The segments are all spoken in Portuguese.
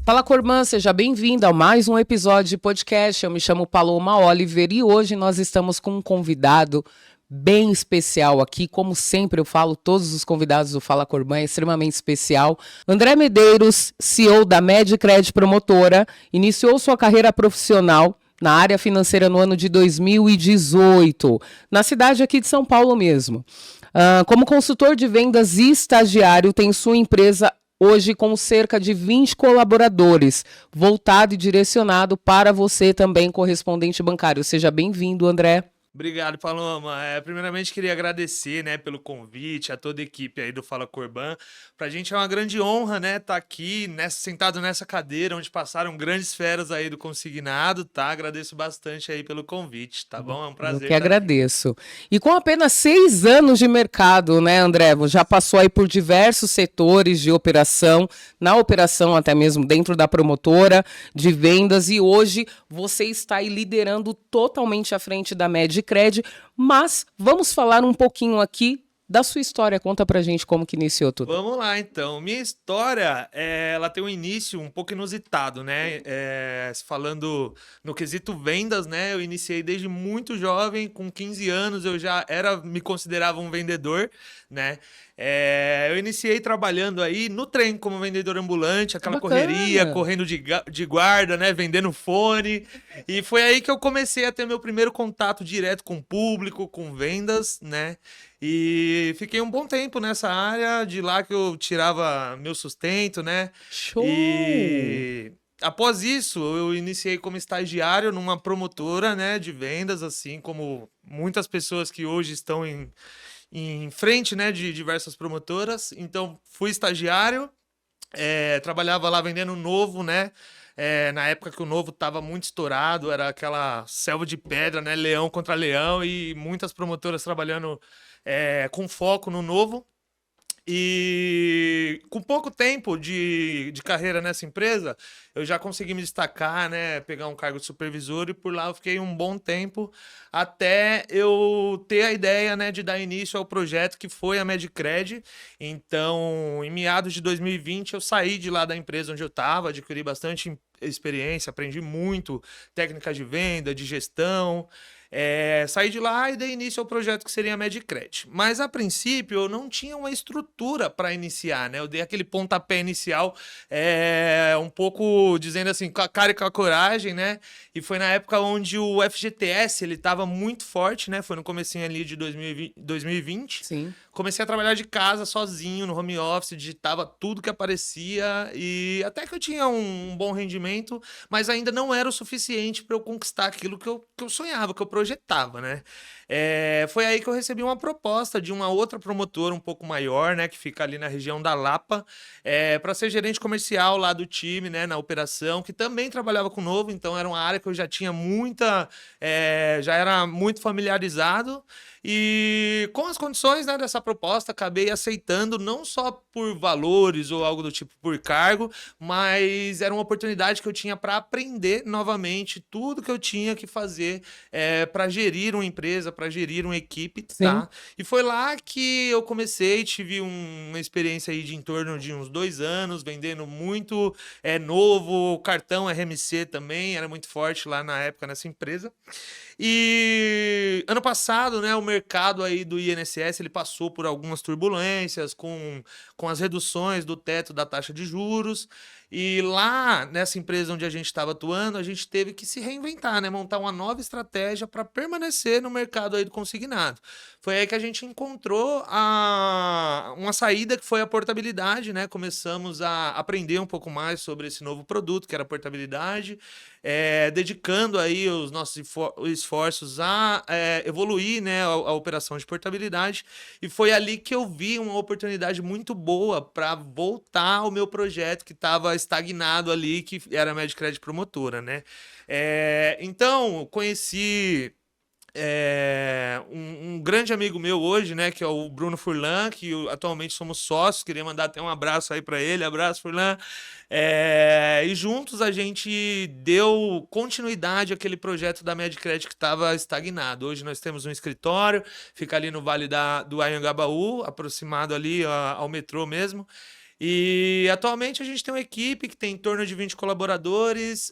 Fala, Cormã, seja bem-vinda a mais um episódio de podcast. Eu me chamo Paloma Oliver e hoje nós estamos com um convidado bem especial aqui. Como sempre eu falo, todos os convidados do Fala Cormã é extremamente especial. André Medeiros, CEO da Medcred Promotora, iniciou sua carreira profissional na área financeira no ano de 2018, na cidade aqui de São Paulo mesmo. Como consultor de vendas e estagiário, tem sua empresa hoje com cerca de 20 colaboradores, voltado e direcionado para você também, correspondente bancário. Seja bem-vindo, André. Obrigado, Paloma. Primeiramente, queria agradecer, né, pelo convite a toda a equipe aí do Fala Corban. Pra gente é uma grande honra, né, estar aqui sentado nessa cadeira onde passaram grandes feras aí do consignado, tá? Agradeço bastante aí pelo convite, tá bom? É um prazer. Eu que agradeço. E com apenas 6 anos de mercado, né, André? Já passou aí por diversos setores de operação, na operação até mesmo dentro da promotora, de vendas, e hoje você está aí liderando totalmente à frente da Medcred, mas vamos falar um pouquinho aqui da sua história. Conta pra gente como que iniciou tudo. Vamos lá, então. Minha história, ela tem um início um pouco inusitado, né? Falando no quesito vendas, né? Eu iniciei desde muito jovem, com 15 anos, eu já me considerava um vendedor, né? Eu iniciei trabalhando aí no trem como vendedor ambulante, aquela correria, correndo de guarda, né? Vendendo fone. E foi aí que eu comecei a ter meu primeiro contato direto com o público, com vendas, né? E fiquei um bom tempo nessa área, de lá que eu tirava meu sustento, né? Show! E após isso, eu iniciei como estagiário numa promotora, né, de vendas, assim como muitas pessoas que hoje estão em frente, né, de diversas promotoras. Então, fui estagiário, trabalhava lá vendendo Novo, né? Na época que o Novo estava muito estourado, era aquela selva de pedra, né? Leão contra leão, e muitas promotoras trabalhando com foco no Novo. E com pouco tempo de carreira nessa empresa, eu já consegui me destacar, né, pegar um cargo de supervisor, e por lá eu fiquei um bom tempo até eu ter a ideia, né, de dar início ao projeto que foi a Medcred. Então, em meados de 2020, eu saí de lá da empresa onde eu estava, adquiri bastante experiência, aprendi muito técnicas de venda, de gestão. Saí de lá e dei início ao projeto que seria a Medcred. Mas, a princípio, eu não tinha uma estrutura para iniciar, né? Eu dei aquele pontapé inicial, um pouco dizendo assim, com a cara e com a coragem, né? E foi na época onde o FGTS, ele estava muito forte, né? Foi no comecinho ali de 2020. Sim. Comecei a trabalhar de casa, sozinho, no home office, digitava tudo que aparecia, e até que eu tinha um bom rendimento, mas ainda não era o suficiente para eu conquistar aquilo que eu sonhava, que eu projetava, né? Foi aí que eu recebi uma proposta de uma outra promotora um pouco maior, né, que fica ali na região da Lapa, para ser gerente comercial lá do time, né, na operação, que também trabalhava com Novo, então era uma área que eu já tinha já era muito familiarizado. E com as condições, né, dessa proposta, acabei aceitando, não só por valores ou algo do tipo, por cargo, mas era uma oportunidade que eu tinha para aprender novamente tudo que eu tinha que fazer para gerir uma empresa, para gerir uma equipe, tá? E foi lá que eu comecei, tive uma experiência aí de em torno de uns 2 anos, vendendo muito Novo, cartão RMC também, era muito forte lá na época nessa empresa. E ano passado, né, o mercado aí do INSS, ele passou por algumas turbulências com as reduções do teto da taxa de juros. E lá, nessa empresa onde a gente estava atuando, a gente teve que se reinventar, né? Montar uma nova estratégia para permanecer no mercado aí do consignado. Foi aí que a gente encontrou uma saída, que foi a portabilidade, né? Começamos a aprender um pouco mais sobre esse novo produto, que era a portabilidade, dedicando aí os nossos esforços a evoluir, né, a operação de portabilidade. E foi ali que eu vi uma oportunidade muito boa para voltar ao meu projeto que estava estagnado ali, que era a Medcred Promotora, né? Então, conheci um grande amigo meu hoje, né, que é o Bruno Furlan, que atualmente somos sócios. Queria mandar até um abraço aí para ele. Abraço, Furlan. E juntos a gente deu continuidade àquele projeto da Medcred que estava estagnado. Hoje nós temos um escritório, fica ali no Vale do Anhangabaú, aproximado ali ao metrô mesmo. E atualmente a gente tem uma equipe que tem em torno de 20 colaboradores.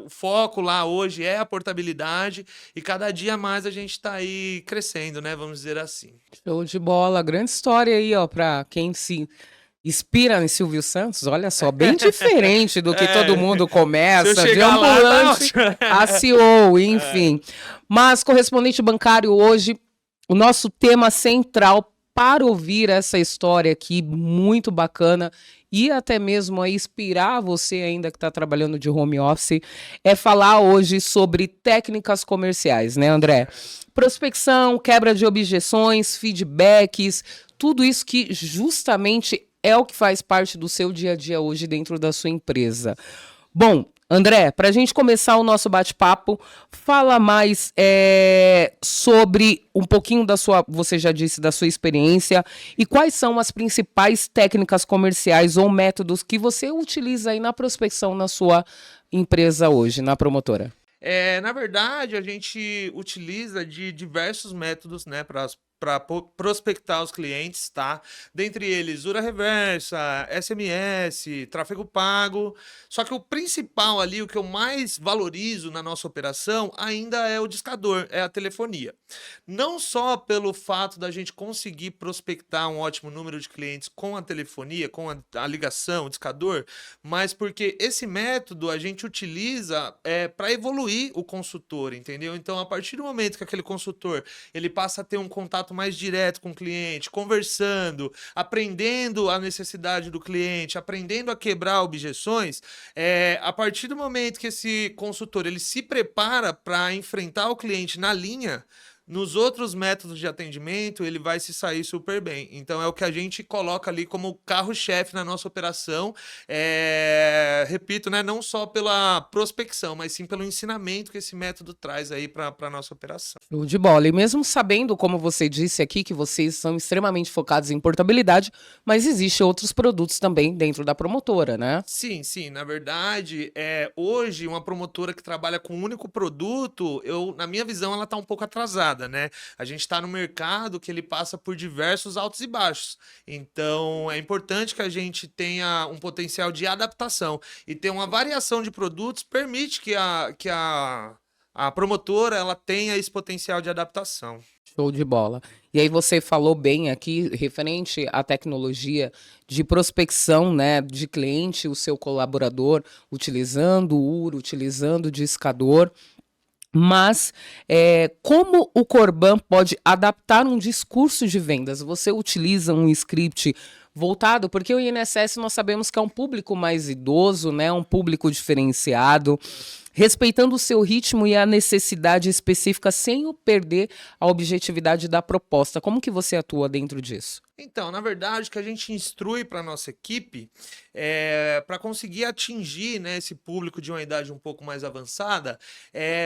O foco lá hoje é a portabilidade e cada dia mais a gente está aí crescendo, né? Vamos dizer assim. Show de bola. Grande história aí, ó, para quem se inspira em Silvio Santos. Olha só, bem diferente do que todo mundo começa, Se eu de chegar lá, tá ambulante ótimo. a CEO, enfim. Mas, correspondente bancário, hoje, o nosso tema central para ouvir essa história aqui, muito bacana, e até mesmo a inspirar você ainda que está trabalhando de home office, é falar hoje sobre técnicas comerciais, né, André? Prospecção, quebra de objeções, feedbacks, tudo isso que justamente é o que faz parte do seu dia a dia hoje dentro da sua empresa. Bom, André, para a gente começar o nosso bate-papo, fala mais sobre um pouquinho da sua, você já disse, da sua experiência e quais são as principais técnicas comerciais ou métodos que você utiliza aí na prospecção na sua empresa hoje, na promotora. Na verdade, a gente utiliza de diversos métodos, né, para prospectar os clientes, tá? Dentre eles, URA reversa, SMS, tráfego pago. Só que o principal ali, o que eu mais valorizo na nossa operação, ainda é o discador, é a telefonia. Não só pelo fato da gente conseguir prospectar um ótimo número de clientes com a telefonia, com a ligação, o discador, mas porque esse método a gente utiliza para evoluir o consultor, entendeu? Então, a partir do momento que aquele consultor ele passa a ter um contato mais direto com o cliente, conversando, aprendendo a necessidade do cliente, aprendendo a quebrar objeções, a partir do momento que esse consultor ele se prepara para enfrentar o cliente na linha, nos outros métodos de atendimento, ele vai se sair super bem. Então, é o que a gente coloca ali como carro-chefe na nossa operação. Repito, né, não só pela prospecção, mas sim pelo ensinamento que esse método traz aí para a nossa operação. Show de bola. E mesmo sabendo, como você disse aqui, que vocês são extremamente focados em portabilidade, mas existem outros produtos também dentro da promotora, né? Sim, sim. Na verdade, hoje, uma promotora que trabalha com um único produto, na minha visão, ela está um pouco atrasada. Né? A gente está no mercado que ele passa por diversos altos e baixos. Então, é importante que a gente tenha um potencial de adaptação e ter uma variação de produtos permite que a promotora ela tenha esse potencial de adaptação. Show de bola. E aí você falou bem aqui, referente à tecnologia de prospecção, né, de cliente, o seu colaborador, utilizando o URA, utilizando o discador. Mas como o Corban pode adaptar um discurso de vendas? Você utiliza um script voltado, porque o INSS nós sabemos que é um público mais idoso, né? Um público diferenciado, respeitando o seu ritmo e a necessidade específica sem perder a objetividade da proposta. Como que você atua dentro disso? Então, na verdade, o que a gente instrui para a nossa equipe para conseguir atingir, né, esse público de uma idade um pouco mais avançada,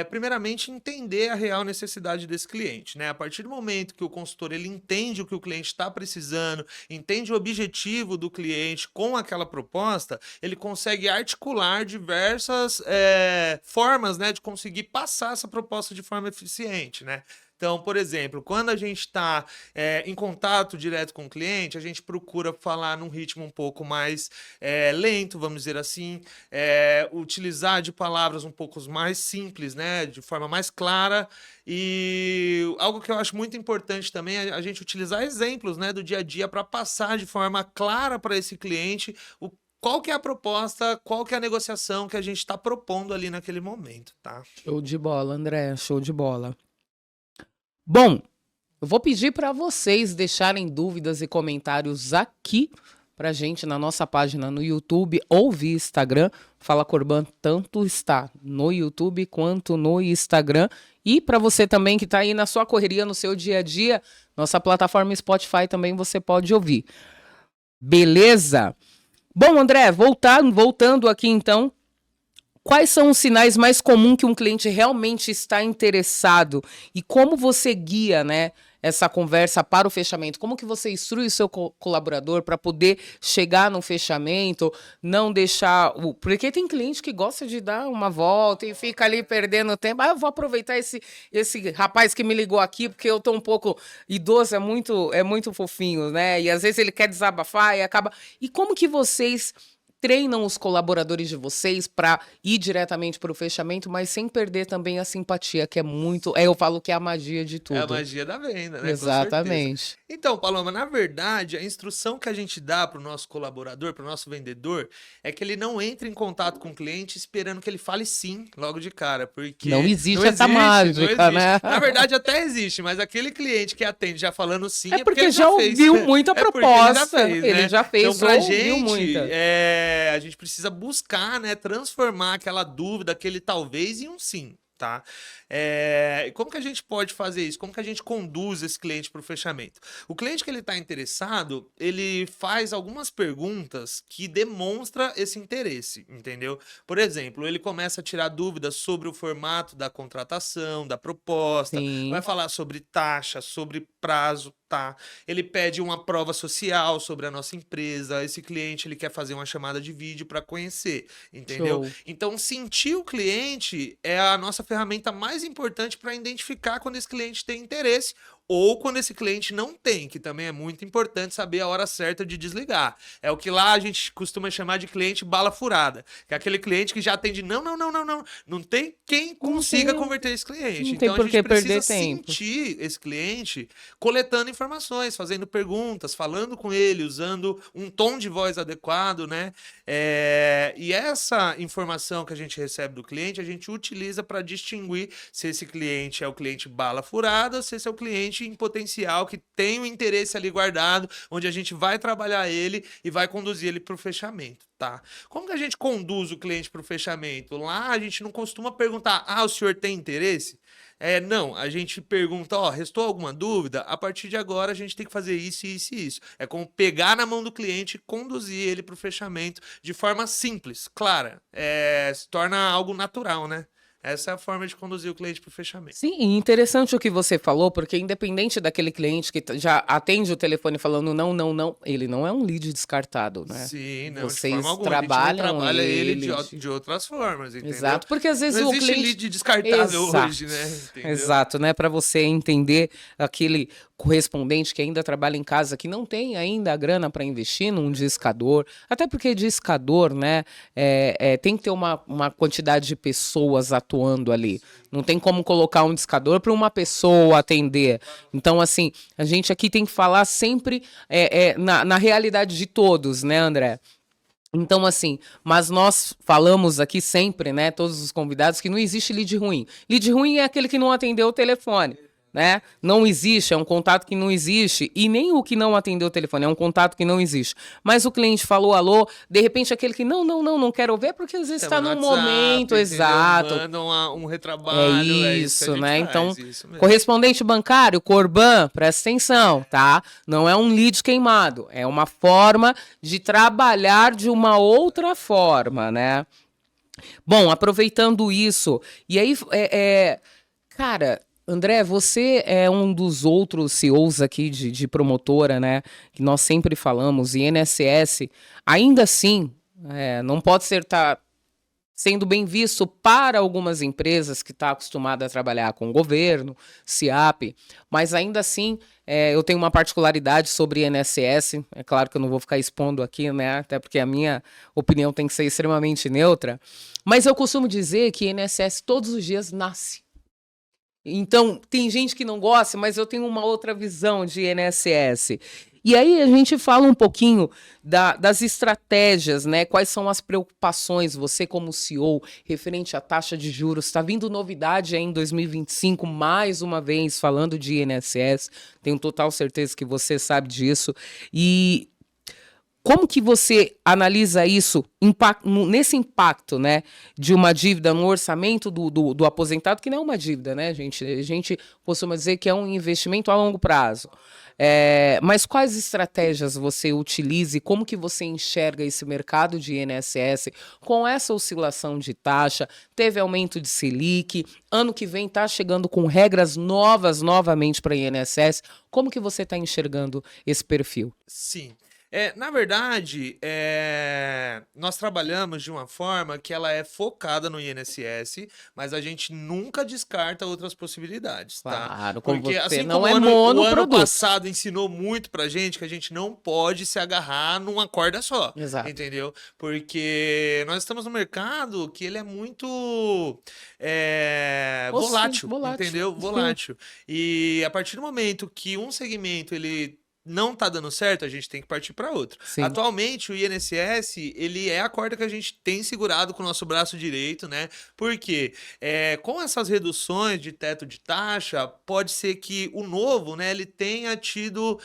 primeiramente entender a real necessidade desse cliente, né? A partir do momento que o consultor ele entende o que o cliente está precisando, entende o objetivo do cliente com aquela proposta, ele consegue articular diversas formas, né, de conseguir passar essa proposta de forma eficiente, né? Então, por exemplo, quando a gente está em contato direto com o cliente, a gente procura falar num ritmo um pouco mais lento, vamos dizer assim, utilizar de palavras um pouco mais simples, né, de forma mais clara. E algo que eu acho muito importante também é a gente utilizar exemplos, né, do dia a dia para passar de forma clara para esse cliente qual que é a proposta, qual que é a negociação que a gente está propondo ali naquele momento, tá? Show de bola, André, show de bola. Bom, eu vou pedir para vocês deixarem dúvidas e comentários aqui pra gente na nossa página no YouTube ou via Instagram. Fala Corban tanto está no YouTube quanto no Instagram. E para você também que está aí na sua correria, no seu dia a dia, nossa plataforma Spotify também você pode ouvir. Beleza? Bom, André, voltando aqui então. Quais são os sinais mais comuns que um cliente realmente está interessado? E como você guia, né, essa conversa para o fechamento? Como que você instrui o seu colaborador para poder chegar no fechamento, não deixar Porque tem cliente que gosta de dar uma volta e fica ali perdendo tempo. Eu vou aproveitar esse rapaz que me ligou aqui, porque eu tô um pouco idoso, é muito fofinho, né? E às vezes ele quer desabafar e acaba... E como que vocês treinam os colaboradores de vocês para ir diretamente para o fechamento, mas sem perder também a simpatia, que é muito... eu falo que é a magia de tudo. É a magia da venda, né? Exatamente. Então, Paloma, na verdade, a instrução que a gente dá para o nosso colaborador, para o nosso vendedor, é que ele não entre em contato com o cliente esperando que ele fale sim logo de cara, porque... Não existe essa mágica, né? Na verdade, até existe, mas aquele cliente que atende já falando sim é porque ele já ouviu muita proposta. Ele já fez, então, pra gente, a gente precisa buscar, né, transformar aquela dúvida, aquele talvez em um sim. Tá? Como que a gente pode fazer isso? Como que a gente conduz esse cliente para o fechamento? O cliente que ele está interessado, ele faz algumas perguntas que demonstram esse interesse, entendeu? Por exemplo, ele começa a tirar dúvidas sobre o formato da contratação, da proposta, Sim. Vai falar sobre taxa, sobre prazo, tá? Ele pede uma prova social sobre a nossa empresa, esse cliente ele quer fazer uma chamada de vídeo para conhecer, entendeu? Show. Então, sentir o cliente é a nossa ferramenta mais importante para identificar quando esse cliente tem interesse ou quando esse cliente não tem, que também é muito importante saber a hora certa de desligar. É o que lá a gente costuma chamar de cliente bala furada, que é aquele cliente que já atende não tem quem consiga converter esse cliente. Então a gente precisa sentir esse cliente coletando informações, fazendo perguntas, falando com ele, usando um tom de voz adequado, né? E essa informação que a gente recebe do cliente, a gente utiliza para distinguir se esse cliente é o cliente bala furada ou se esse é o cliente em potencial que tem um interesse ali guardado, onde a gente vai trabalhar ele e vai conduzir ele para o fechamento, tá? Como que a gente conduz o cliente para o fechamento? Lá a gente não costuma perguntar, o senhor tem interesse? Não, a gente pergunta, restou alguma dúvida? A partir de agora a gente tem que fazer isso, isso e isso. É como pegar na mão do cliente e conduzir ele para o fechamento de forma simples, clara. Se torna algo natural, né? Essa é a forma de conduzir o cliente para o fechamento. Sim, interessante o que você falou, porque independente daquele cliente que já atende o telefone falando não, ele não é um lead descartado, né? Sim, não, vocês de forma alguma. trabalham a gente trabalha ele de outras formas, entendeu? Exato, porque às vezes não o existe cliente... lead descartável hoje, né? Entendeu? Exato, né? Para você entender aquele correspondente que ainda trabalha em casa, que não tem ainda a grana para investir num discador, até porque discador, né, tem que ter uma quantidade de pessoas atuando ali. Não tem como colocar um discador para uma pessoa atender. Então, assim, a gente aqui tem que falar sempre na realidade de todos, né, André? Então, assim, mas nós falamos aqui sempre, né, todos os convidados, que não existe lead ruim. Lead ruim é aquele que não atendeu o telefone, né? Não existe, é um contato que não existe, e nem o que não atendeu o telefone, é um contato que não existe. Mas o cliente falou alô, de repente aquele que não quero ver, porque às vezes está num momento, exato. Manda um retrabalho, isso, né? Então, correspondente bancário, Corban, presta atenção, tá? Não é um lead queimado, é uma forma de trabalhar de uma outra forma, né? Bom, aproveitando isso, e aí, cara... André, você é um dos outros CEOs aqui de promotora, né? Que nós sempre falamos, e INSS, ainda assim, não pode estar sendo bem visto para algumas empresas que estão acostumadas a trabalhar com o governo, SIAP, mas ainda assim, eu tenho uma particularidade sobre INSS, é claro que eu não vou ficar expondo aqui, né? Até porque a minha opinião tem que ser extremamente neutra, mas eu costumo dizer que INSS todos os dias nasce. Então, tem gente que não gosta, mas eu tenho uma outra visão de INSS. E aí a gente fala um pouquinho das estratégias, né? Quais são as preocupações, você como CEO, referente à taxa de juros. Está vindo novidade aí em 2025, mais uma vez, falando de INSS. Tenho total certeza que você sabe disso. E Como que você analisa isso nesse impacto, né, de uma dívida no orçamento do aposentado, que não é uma dívida, né, gente? A gente costuma dizer que é um investimento a longo prazo. Mas quais estratégias você utiliza e como que você enxerga esse mercado de INSS com essa oscilação de taxa? Teve aumento de Selic, ano que vem está chegando com regras novas novamente para INSS. Como que você está enxergando esse perfil? Sim. Na verdade, nós trabalhamos de uma forma que ela é focada no INSS, mas a gente nunca descarta outras possibilidades, tá? Claro, como Porque você assim não como é o ano monoproduto. passado ensinou muito pra gente que a gente não pode se agarrar numa corda só, Exato. entendeu? Porque nós estamos no mercado que ele é muito volátil, Volátil. entendeu? Volátil. E a partir do momento que um segmento ele não tá dando certo, a gente tem que partir para outro. Sim. Atualmente, o INSS, ele é a corda que a gente tem segurado com o nosso braço direito, né? Porque com essas reduções de teto de taxa, pode ser que o novo, né, ele tenha tido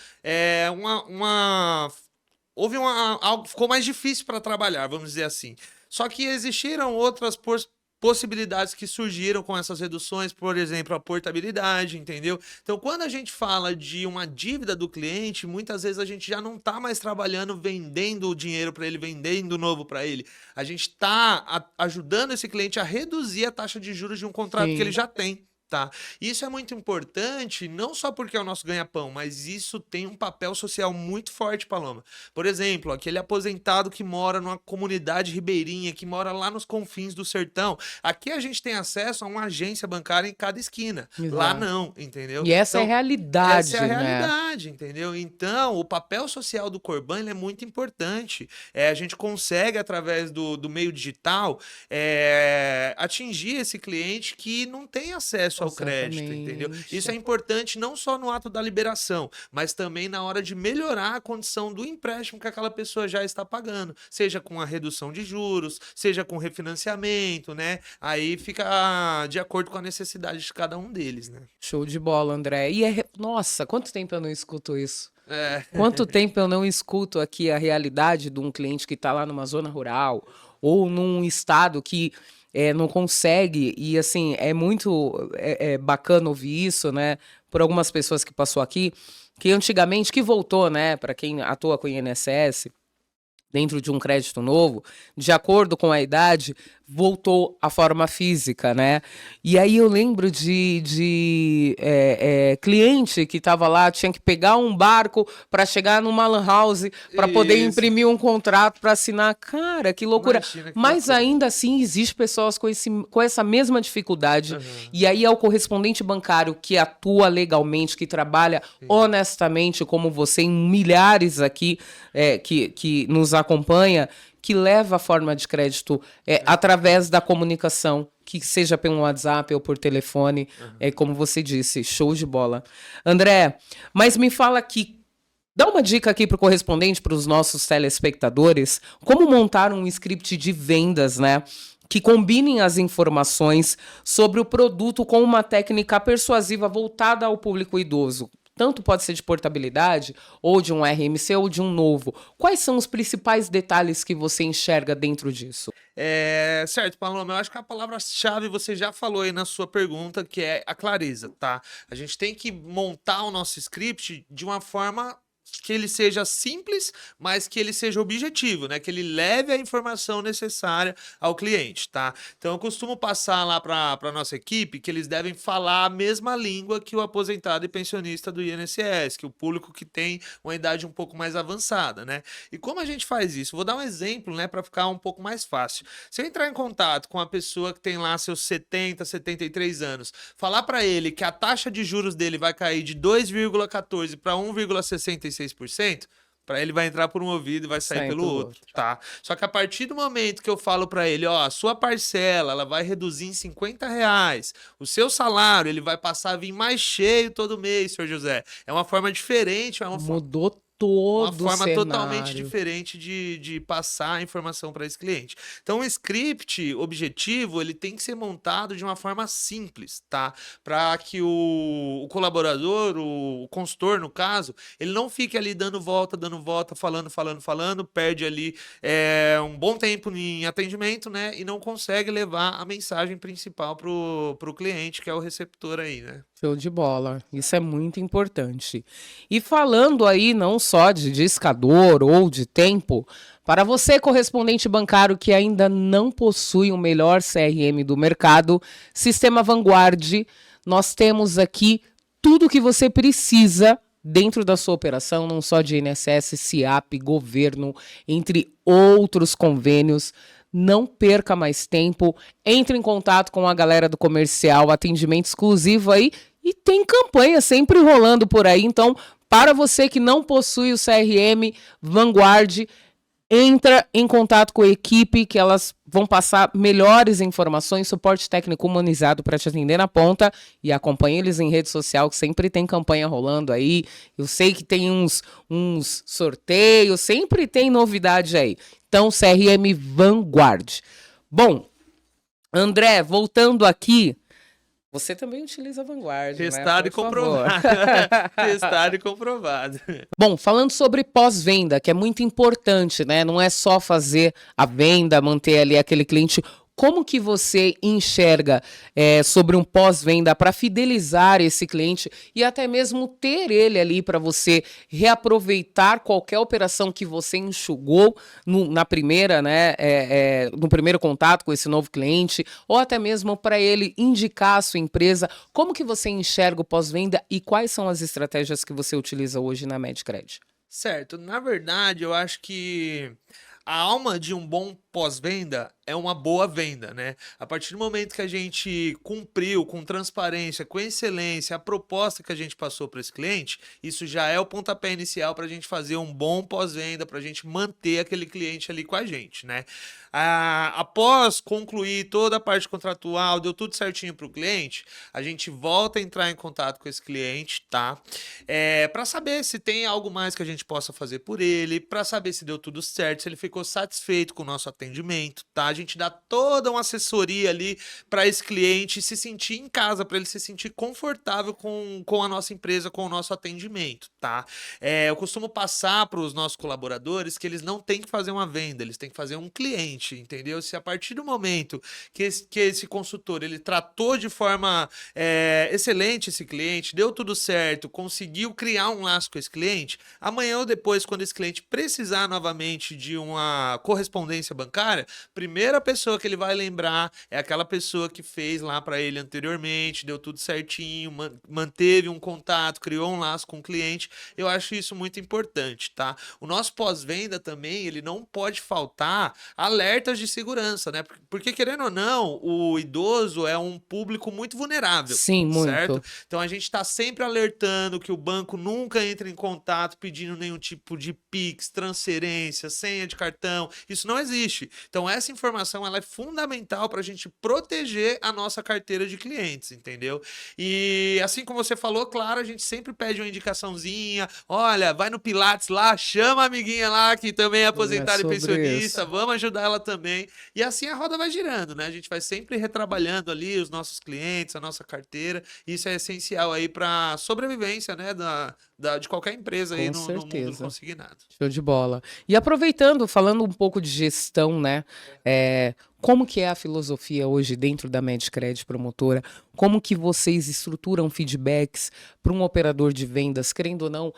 algo ficou mais difícil para trabalhar, vamos dizer assim. Só que existiram outras possibilidades que surgiram com essas reduções, por exemplo, a portabilidade, entendeu? Então, quando a gente fala de uma dívida do cliente, muitas vezes a gente já não está mais trabalhando vendendo o dinheiro para ele, vendendo o novo para ele. A gente está ajudando esse cliente a reduzir a taxa de juros de um contrato que ele já tem. Tá. Isso é muito importante, não só porque é o nosso ganha-pão, mas isso tem um papel social muito forte, Paloma. Por exemplo, aquele aposentado que mora numa comunidade ribeirinha, que mora lá nos confins do sertão. Aqui a gente tem acesso a uma agência bancária em cada esquina. Exato. Lá não, entendeu? E essa é a realidade, essa é a né? realidade, entendeu? Então, o papel social do Corban ele é muito importante. A gente consegue, através do meio digital, atingir esse cliente que não tem acesso ao crédito, entendeu? Isso é importante não só no ato da liberação, mas também na hora de melhorar a condição do empréstimo que aquela pessoa já está pagando, seja com a redução de juros, seja com refinanciamento, né? Aí fica de acordo com a necessidade de cada um deles, né? Show de bola, André. Nossa, quanto tempo eu não escuto isso? Quanto tempo eu não escuto aqui a realidade de um cliente que está lá numa zona rural ou num estado que não consegue, e assim, é muito bacana ouvir isso, né, por algumas pessoas que passou aqui, que antigamente, que voltou, né, para quem atua com INSS, dentro de um crédito novo, de acordo com a idade, voltou à forma física, né? E aí eu lembro de cliente que estava lá, tinha que pegar um barco para chegar numa lan house para poder imprimir um contrato para assinar. Cara, que loucura. Imagina que Mas loucura. ainda assim, existe pessoas com essa mesma dificuldade. E aí é o correspondente bancário que atua legalmente, que trabalha honestamente, como você, em milhares aqui que nos acompanha, que leva a forma de crédito através da comunicação, que seja pelo WhatsApp ou por telefone, como você disse, show de bola. André, mas me fala aqui, dá uma dica aqui para o correspondente, para os nossos telespectadores, como montar um script de vendas, né? Que combinem as informações sobre o produto com uma técnica persuasiva voltada ao público idoso. Tanto pode ser de portabilidade, ou de um RMC, ou de um novo. Quais são os principais detalhes que você enxerga dentro disso? Certo, Paloma, eu acho que a palavra-chave você já falou aí na sua pergunta, que é a clareza, tá? A gente tem que montar o nosso script de uma forma que ele seja simples, mas que ele seja objetivo, né? Que ele leve a informação necessária ao cliente, tá? Então eu costumo passar lá para nossa equipe que eles devem falar a mesma língua que o aposentado e pensionista do INSS, que o público que tem uma idade um pouco mais avançada, né? E como a gente faz isso? Vou dar um exemplo, né, para ficar um pouco mais fácil. Se eu entrar em contato com uma pessoa que tem lá seus 70, 73 anos, falar para ele que a taxa de juros dele vai cair de 2,14 para 1,66%, para ele vai entrar por um ouvido e vai sair pelo outro, tá? Só que a partir do momento que eu falo para ele, ó, a sua parcela, ela vai reduzir em R$50, o seu salário, ele vai passar a vir mais cheio todo mês, senhor José. É uma forma diferente, Mudou todo uma forma cenário. totalmente diferente de passar a informação para esse cliente. Então, o script objetivo, ele tem que ser montado de uma forma simples, tá? Para que o colaborador, o consultor, no caso, ele não fique ali dando volta, falando, perde ali um bom tempo em atendimento, né? E não consegue levar a mensagem principal pro cliente, que é o receptor aí, né? Show de bola. Isso é muito importante. E falando aí não só de discador ou de tempo, para você, correspondente bancário que ainda não possui o melhor CRM do mercado, Sistema Vanguard, nós temos aqui tudo o que você precisa dentro da sua operação, não só de INSS, SIAP, governo, entre outros convênios. Não perca mais tempo, entre em contato com a galera do comercial, atendimento exclusivo aí, e tem campanha sempre rolando por aí. Então, para você que não possui o CRM Vanguard, entra em contato com a equipe, que elas vão passar melhores informações, suporte técnico humanizado para te atender na ponta, e acompanhe eles em rede social, que sempre tem campanha rolando aí. Eu sei que tem uns sorteios, sempre tem novidade aí. Então, CRM Vanguard. Bom, André, voltando aqui, você também utiliza a Vanguard, Testado né? e comprovado. Testado e comprovado. Bom, falando sobre pós-venda, que é muito importante, né? Não é só fazer a venda, manter ali aquele cliente. Como que você enxerga sobre um pós-venda para fidelizar esse cliente e até mesmo ter ele ali para você reaproveitar qualquer operação que você enxugou na primeira, né, no primeiro contato com esse novo cliente, ou até mesmo para ele indicar a sua empresa? Como que você enxerga o pós-venda e quais são as estratégias que você utiliza hoje na Medcred? Certo. Na verdade, eu acho que a alma de um bom pós-venda é uma boa venda, né? A partir do momento que a gente cumpriu com transparência, com excelência, a proposta que a gente passou para esse cliente, isso já é o pontapé inicial para a gente fazer um bom pós-venda, para a gente manter aquele cliente ali com a gente, né? Após concluir toda a parte contratual, deu tudo certinho para o cliente, a gente volta a entrar em contato com esse cliente, tá? Para saber se tem algo mais que a gente possa fazer por ele, para saber se deu tudo certo, se ele ficou satisfeito com o nosso atendimento, tá? A gente dá toda uma assessoria ali para esse cliente se sentir em casa, para ele se sentir confortável com a nossa empresa, com o nosso atendimento, tá? Eu costumo passar para os nossos colaboradores que eles não têm que fazer uma venda, eles têm que fazer um cliente, entendeu? Se a partir do momento que esse consultor ele tratou de forma excelente esse cliente, deu tudo certo, conseguiu criar um laço com esse cliente, amanhã ou depois, quando esse cliente precisar novamente de uma correspondência bancária, primeira pessoa que ele vai lembrar é aquela pessoa que fez lá para ele anteriormente, deu tudo certinho, manteve um contato, criou um laço com o cliente. Eu acho isso muito importante, tá? O nosso pós-venda também, ele não pode faltar alertas de segurança, né? Porque querendo ou não, o idoso é um público muito vulnerável. Sim, certo? muito. Então a gente está sempre alertando que o banco nunca entra em contato pedindo nenhum tipo de Pix, transferência, senha de cartão. Isso não existe. Então essa informação ela é fundamental para a gente proteger a nossa carteira de clientes, entendeu? E assim como você falou, claro, a gente sempre pede uma indicaçãozinha. Olha, vai no Pilates lá, chama a amiguinha lá que também é aposentada e pensionista, vamos ajudar ela também. E assim a roda vai girando, né? A gente vai sempre retrabalhando ali os nossos clientes, a nossa carteira. Isso é essencial aí para sobrevivência, né, de qualquer empresa aí no mundo consignado. Show de bola. E aproveitando, falando um pouco de gestão, né? Como que é a filosofia hoje dentro da Medcred Promotora? Como que vocês estruturam feedbacks para um operador de vendas? Querendo ou não,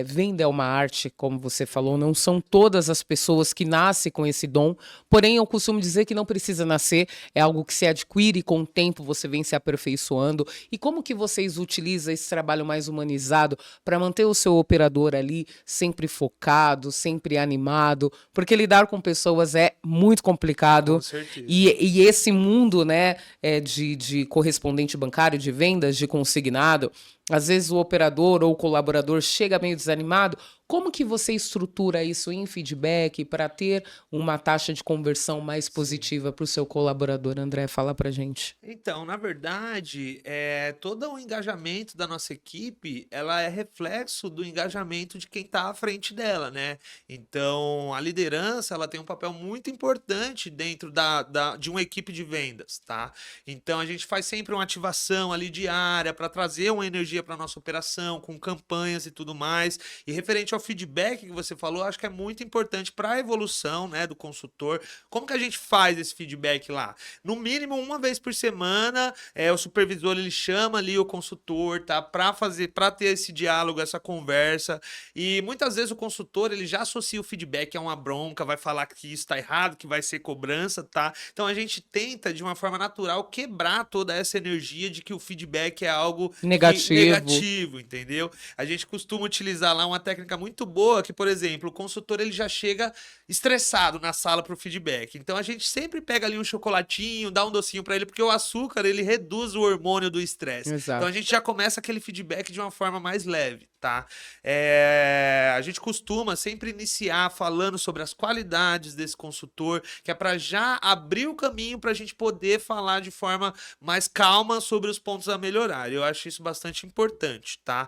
venda é uma arte, como você falou, não são todas as pessoas que nascem com esse dom, porém eu costumo dizer que não precisa nascer, é algo que se adquire com o tempo, você vem se aperfeiçoando. E como que vocês utilizam esse trabalho mais humanizado para manter o seu operador ali sempre focado, sempre animado? Porque lidar com pessoas é muito complicado. Com certeza. E esse mundo, né, de correspondente bancário, de vendas, de consignado, Às vezes o operador ou o colaborador chega meio desanimado. Como que você estrutura isso em feedback para ter uma taxa de conversão mais positiva para o seu colaborador? André, fala pra gente. Então, na verdade, todo o engajamento da nossa equipe, ela é reflexo do engajamento de quem está à frente dela, né? Então, a liderança, ela tem um papel muito importante dentro de uma equipe de vendas, tá? Então, a gente faz sempre uma ativação ali diária para trazer uma energia para nossa operação, com campanhas e tudo mais. E referente ao feedback que você falou, acho que é muito importante para a evolução, né, do consultor. Como que a gente faz esse feedback lá? No mínimo uma vez por semana, o supervisor ele chama ali o consultor, tá, para ter esse diálogo, essa conversa. E muitas vezes o consultor ele já associa o feedback a uma bronca, vai falar que isso está errado, que vai ser cobrança, tá? Então a gente tenta de uma forma natural quebrar toda essa energia de que o feedback é algo negativo, entendeu? A gente costuma utilizar lá uma técnica muito boa que, por exemplo, o consultor ele já chega estressado na sala para o feedback. Então a gente sempre pega ali um chocolatinho, dá um docinho para ele, porque o açúcar ele reduz o hormônio do estresse. Então a gente já começa aquele feedback de uma forma mais leve, tá? A gente costuma sempre iniciar falando sobre as qualidades desse consultor, que é para já abrir o caminho para a gente poder falar de forma mais calma sobre os pontos a melhorar. Eu acho isso bastante importante, tá?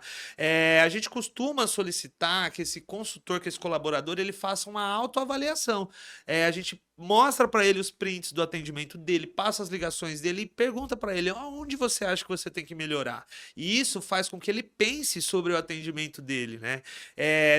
A gente costuma solicitar que esse consultor, que esse colaborador, ele faça uma autoavaliação. A gente mostra para ele os prints do atendimento dele, passa as ligações dele e pergunta para ele onde você acha que você tem que melhorar. E isso faz com que ele pense sobre o atendimento dele, né?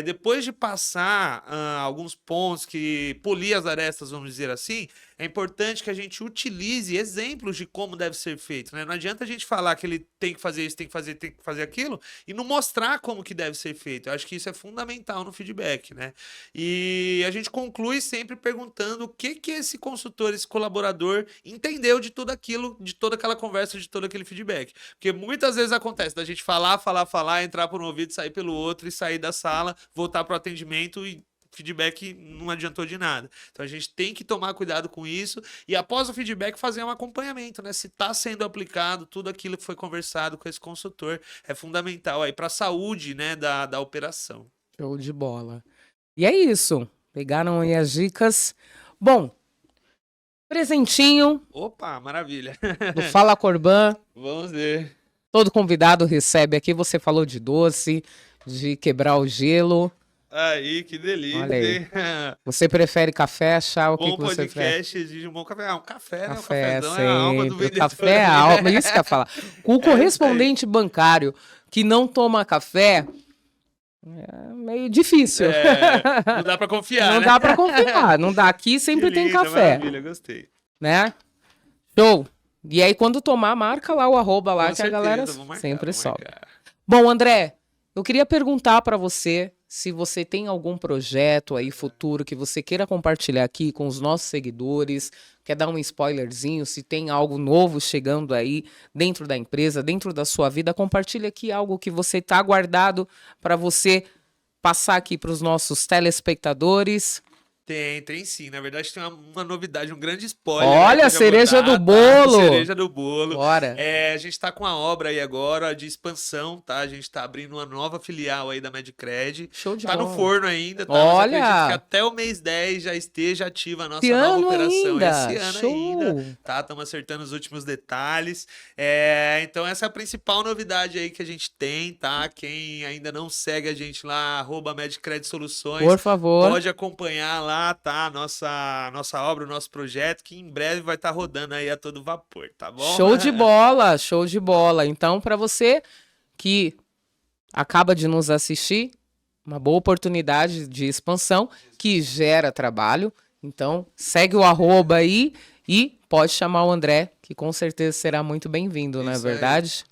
Depois de passar alguns pontos que polir as arestas, vamos dizer assim, é importante que a gente utilize exemplos de como deve ser feito, né? Não adianta a gente falar que ele tem que fazer isso, tem que fazer aquilo e não mostrar como que deve ser feito. Eu acho que isso é fundamental no feedback, né? E a gente conclui sempre perguntando o que esse consultor, esse colaborador entendeu de tudo aquilo, de toda aquela conversa, de todo aquele feedback. Porque muitas vezes acontece da gente falar, entrar por um ouvido, sair pelo outro e sair da sala, voltar para o atendimento e feedback não adiantou de nada. Então a gente tem que tomar cuidado com isso e após o feedback fazer um acompanhamento, né? Se está sendo aplicado tudo aquilo que foi conversado com esse consultor, é fundamental aí para a saúde, né, da operação. Show de bola. E é isso. Pegaram aí as dicas. Bom, presentinho. Opa, maravilha. Do Fala Corban. Vamos ver. Todo convidado recebe aqui. Você falou de doce, de quebrar o gelo. Aí, que delícia. Olha aí. Você prefere café, chá? O que você prefere? Bom podcast exige um bom café. Um café, né? Café, um cafezão sempre. É a alma do vendedor. Café é a alma, isso que eu ia falar. O correspondente bancário que não toma café é meio difícil. Não dá pra confiar, Não né? dá pra confiar. Não dá. Aqui sempre Que tem linda, café. Maravilha, gostei. Né? Show. E aí, quando tomar, marca lá o arroba lá, Com que certeza, a galera vou marcar, sempre vou sobe. marcar. Bom, André, eu queria perguntar pra você se você tem algum projeto aí futuro que você queira compartilhar aqui com os nossos seguidores, quer dar um spoilerzinho, se tem algo novo chegando aí dentro da empresa, dentro da sua vida, compartilha aqui algo que você está guardado para você passar aqui para os nossos telespectadores. Tem sim. Na verdade, tem uma novidade, um grande spoiler. Olha, né, a cereja do bolo. Cereja do bolo. Bora. A gente tá com a obra aí agora de expansão, tá? A gente tá abrindo uma nova filial aí da Medcred. Show de Tá bola. no forno ainda, tá? Olha. Mas acredito que até o mês 10 já esteja ativa a nossa Esse nova ano operação. ainda. Esse ano Show. ainda, tá? Estamos acertando os últimos detalhes. Então essa é a principal novidade aí que a gente tem, tá? Quem ainda não segue a gente lá, @Medcred Soluções. Por favor. Pode acompanhar lá, tá? Nossa obra, o nosso projeto, que em breve vai estar rodando aí a todo vapor, tá bom? Show de bola, show de bola. Então, para você que acaba de nos assistir, uma boa oportunidade de expansão que gera trabalho. Então, segue o arroba aí e pode chamar o André, que com certeza será muito bem-vindo, não é verdade?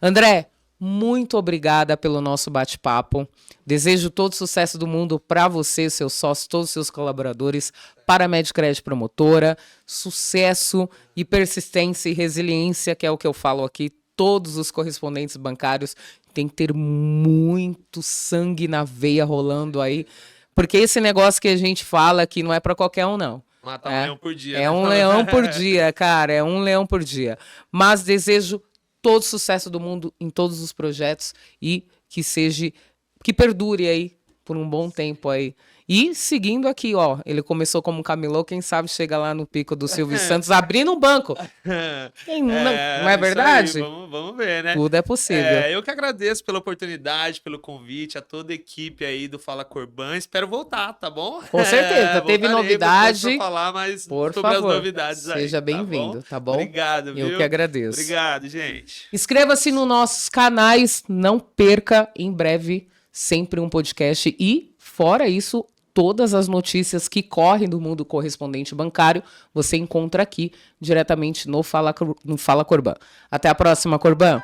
André, muito obrigada pelo nosso bate-papo. Desejo todo o sucesso do mundo para você, seus sócios, todos os seus colaboradores, para a Medcred Promotora. Sucesso e persistência e resiliência, que é o que eu falo aqui. Todos os correspondentes bancários têm que ter muito sangue na veia rolando aí. Porque esse negócio que a gente fala aqui não é para qualquer um, não. Matar um leão por dia. É um leão por dia, cara. É um leão por dia. Mas desejo todo sucesso do mundo em todos os projetos e que perdure aí por um bom tempo aí. E seguindo aqui, ó, ele começou como camelô, quem sabe chega lá no pico do Silvio Santos abrindo um banco. Não é verdade? Aí, vamos ver, né? Tudo é possível. Eu que agradeço pela oportunidade, pelo convite, a toda a equipe aí do Fala Corban. Espero voltar, tá bom? Com certeza. Teve novidade. Pra falar mais por sobre favor, as novidades aí. seja bem-vindo, tá bom? Obrigado, viu? Eu que agradeço. Obrigado, gente. Inscreva-se nos nossos canais, não perca em breve sempre um podcast e, fora isso, todas as notícias que correm do mundo correspondente bancário, você encontra aqui diretamente no Fala Corban. Até a próxima, Corban!